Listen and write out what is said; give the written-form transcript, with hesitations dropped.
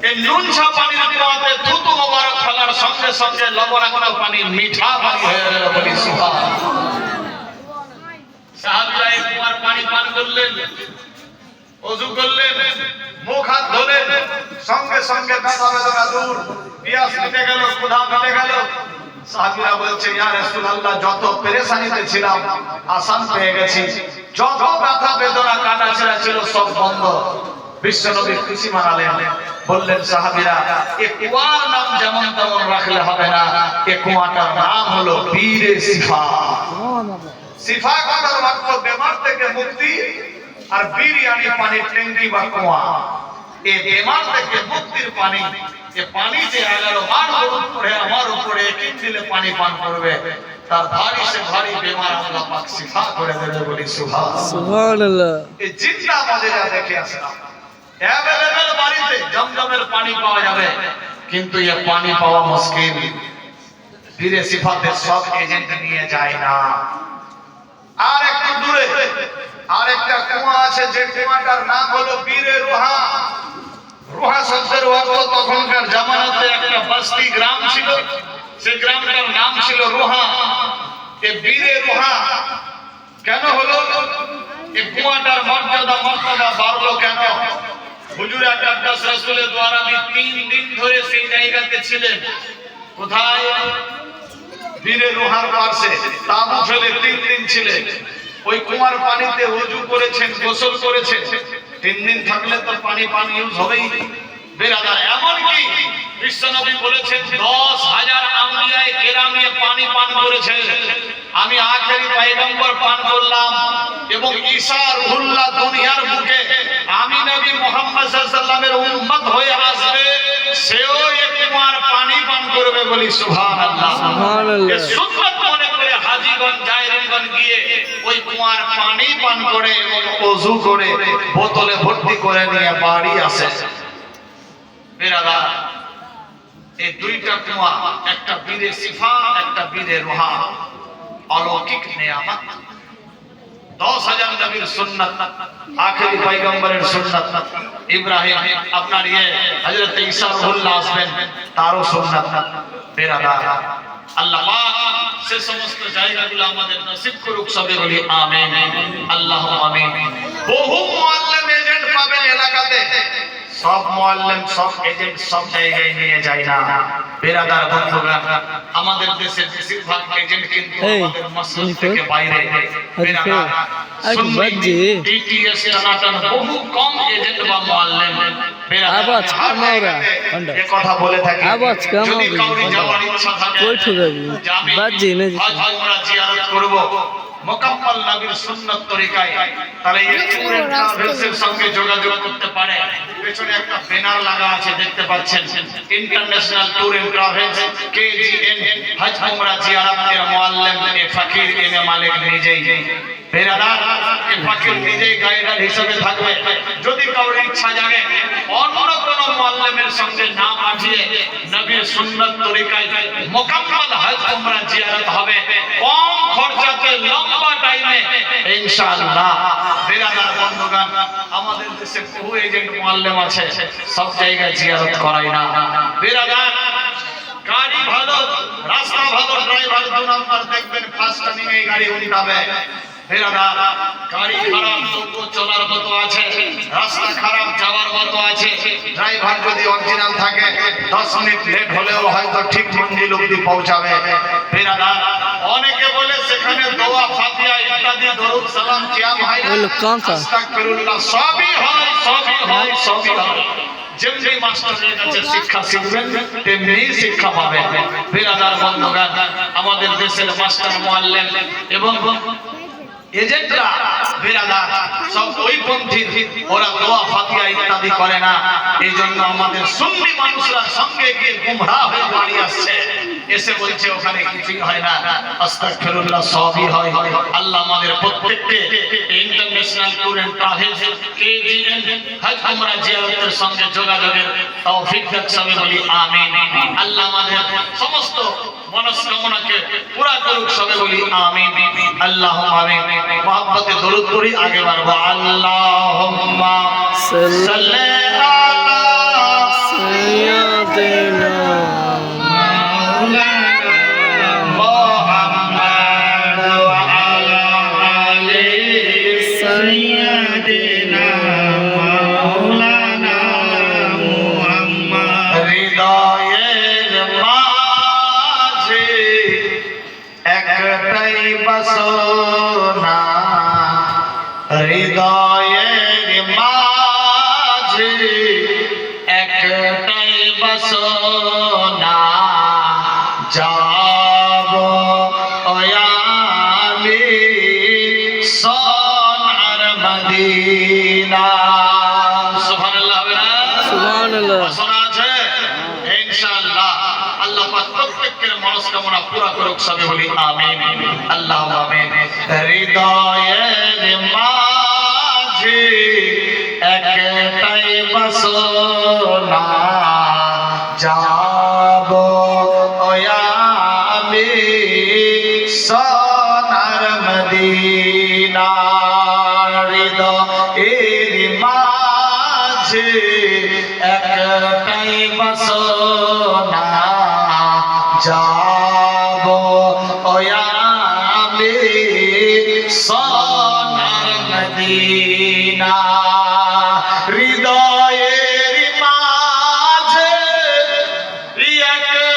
এই নুনছা পানির কুয়াতে থুতু মোবারক ফেলার সঙ্গে সঙ্গে লবণাক্ত পানি মিঠা পানি হয়ে গেল। বলি সুবহানাল্লাহ। সাহাবীরা এই কুয়ার পানি পান করলেন, ওযু করলেন, মুখ হাত ধুলেন, সঙ্গে সঙ্গে ব্যথা বেদনা দূর, পিয়াস মিটে গেল, ক্ষুধা মিটে গেল। সাহাবীরা বলছে, ইয়া রাসূলুল্লাহ, যত পেরেশানিতে ছিলাম আসান পেয়ে গেছি, যত ব্যথা বেদনা কাটাছেঁড়া ছিল সব বন্ধ। বিশ্বনবী খুশি মানালেন, বললেন সাহাবীরা, এই কুয়ার নাম যেমন তেমন রাখলে হবে না, এই কুয়াটার নাম হলো বীরে শিফা। শিফা কথার অর্থ বেমার থেকে মুক্তি, আর বীর yani পানির ট্যাঙ্কি বা কুয়া। এই বেমার থেকে মুক্তির পানি, এই পানি যে 11 বার দরুদ পড়ে আমার উপরে একদিন দিলে পানি পান করবে, তার ভারী সে ভারী বেমার আল্লাহ পাক শিফা করে দেবে। বলি সুবহানাল্লাহ। এই জিন্দা আমাদের দেখে আসলাম, অ্যাভেলেবল বাড়িতে জমজমের পানি পাওয়া যাবে, কিন্তু এই পানি পাওয়া মুশকিল। বীরে শিফাতের সব এজেন্ট নিয়ে যায় না। আর একটু দূরে আরেকটা কুয়া আছে, যে কুয়াটার নাম হলো বীরে রুহা। রুহা শব্দের অর্থ তখনকার জামানাতে একটা বস্তি গ্রাম ছিল, সেই গ্রামটার নাম ছিল রুহা। এই বীরে রুহা কেন হলো? এই কুয়াটার মর্যাদা মর্যাদা বাড়লো কেন? হুজুর আকরাম রাসূলের দ্বারা 3 দিন ধরে সেই জায়গাতে ছিলেন। কোথায়? বীরে রুহার পাশে তাবু ফেলে 3 দিন ছিলেন। ওই কুয়ার পানিতে ওযু করেছেন, গোসল করেছেন। 3 দিন থাকলে তো পানি ইউজ হবেই। বেরাদার, এমন কি বিশ্বনবী বলেছেন 10,000 আম্বিয়ায়ে কেরামে পানি পান করেছে, আমি আখেরি পয়গম্বর পান করলাম। এবং ঈসা রুহুল্লাহ দুনিয়ার বুকে আমি নবী মুহাম্মদ সাল্লাল্লাহু আলাইহি ওয়াসাল্লামের উম্মত হয়ে আসবে, সেও এই কুয়ার পানি পান করবে। বলি সুবহানাল্লাহ। সুবহানাল্লাহ। এই সুন্নাত মনে করে হাজীগণ জায়রগণ গিয়ে ওই কুয়ার পানি পান করে এবং ওযু করে বোতলে ভর্তি করে নিয়ে বাড়ি আসে। বেরাদার, এই দুইটা কুয়া, একটা বীরে শিফা, একটা বীরে রুহা, অলৌকিক নিয়ামত। 10,000 নবীর সুন্নাত, আখেরি পয়গম্বরের সুন্নাত, ইব্রাহিম আপনার হযরত ঈসা রুহুল্লাহ আসবেন, তারও সুন্নাত। বেরাদার, আল্লাহ পাক সে সমস্ত জায়গাগুলো আমাদের নসিব করুক। সবে বলি আমিন, আল্লাহুম্মা আমিন। বহু মুআল্লিম এজেন্ট পাবেন এলাকাতে, সব মুআল্লিম সব এজেন্ট সব জায়গায় নিয়ে যায় না। বেরাদার বন্ধুগণ, আমাদের দেশের বেশিরভাগ এজেন্ট কিন্তু আমাদের মসজিদ থেকে বাইরে। বেরাদার, সুন্নি টিটিএস টানাটান বহু কম এজেন্ট বা মুআল্লিম। বেরাদার, এই কথা বলে থাকি, যদি কাউরি যাওয়ার ইচ্ছা থাকে হজ উমরা জিয়ারত করব মুকাম্মাল নবীর সুন্নাত তরিকায়, তাহলে এই ট্যুর এন্ড ট্রাভেলসের সঙ্গে যোগাযোগ করতে পারে। পেছনে একটা ব্যানার লাগা আছে, দেখতে পাচ্ছেন, international tour and travels KGN হজ উমরা জিয়ারতের মুআল্লিম এ ফকির এনে মালিক নিজেই। বেরাদার, এ ফকির নিজেই গাইডার হিসেবে থাকবে। যদি কারোর ইচ্ছা জাগে অন্য কোনো মুআল্লিমের সঙ্গে না পাঠিয়ে নবীর সুন্নাত তরিকায় মুকাম্মাল হজ উমরা জিয়ারত হবে, কম খরচাতে লম্বা টাইমে ইনশাআল্লাহ। বেরাদার বন্ধুগণ, আমাদের দেশে বহু এজেন্ট মুআল্লিম আছে, সব জায়গায় জিয়ারত করায় না। বেরাদার, গাড়ি ভালো, রাস্তা ভালো, ড্রাইভার 2 নম্বর দেখবেন, ফার্স্ট টার্নিং এই গাড়ি উল্টাবে। বেরাদার, গাড়ি খারাপ তবু চলার মতো আছে, রাস্তা খারাপ যাওয়ার মতো আছে। ড্রাইভার যদি অরিজিনাল থাকে 10 মিনিট লেট হলেও হয়তো ঠিক মঞ্জিল অবধি পৌঁছাবে। বেরাদার, অনেকে বলে সেখানে দোয়া ফাতিহা ইত্যাদি দরুদ সালাম কিয়াম হয় না, আস্তাগফিরুল্লাহ, সবই হয়, সবই হয়, সবই হয়। যেমনি মাস্টারের কাছে শিক্ষা শিখবেন তেমনি শিক্ষা পাবেন। বেরাদার বন্ধুগণ, আমাদের দেশের মাস্টার মুআল্লিম এবং এজেন্টরা বেরাদার সব ওই পন্থী, ওরা দোয়া ফাতিহা ইত্যাদি করে না। এই জন্য আমাদের সুন্নি মানুষরা সঙ্গে গিয়ে গুমরাহ হয়ে বাড়ি আসছে, এসে বলছে ওখানে কিছুই হয় না, আস্তাগফিরুল্লাহ, সবই হয়। আল্লাহ আমাদের প্রত্যেককে international tour and travels KGN হজ উমরা জিয়ারতের সঙ্গে যোগাযোগের তৌফিক দান। সবে বলি আমিন। আল্লাহ আমাদের সমস্ত মনস্কামনাকে পুরা করুক। সবে বলি আমিন, আল্লাহুম্মা আমিন। মহব্বতে দরুদ পড়ি, আগে বাড়বো। আল্লাহুম্মা সাল্লি আলা বাসনা যাব আমি সোনার মদিনা। সুবহানাল্লাহ হবে না? সুবহানাল্লাহ। বাসনা আছে ইনশাআল্লাহ। আল্লাহ পাক প্রত্যেকের মনস্কামনা পুরা করুক, সবে বলি আমিন। আল্লাহ আমিন। হৃদয়ের মাঝে একটাই বাসনা যাব আমি সোনার মদিনা। হৃদয়ের মাঝে একটাই বাসনা যাব আমি সোনার মদিনা। হৃদয়ের মাঝে একটাই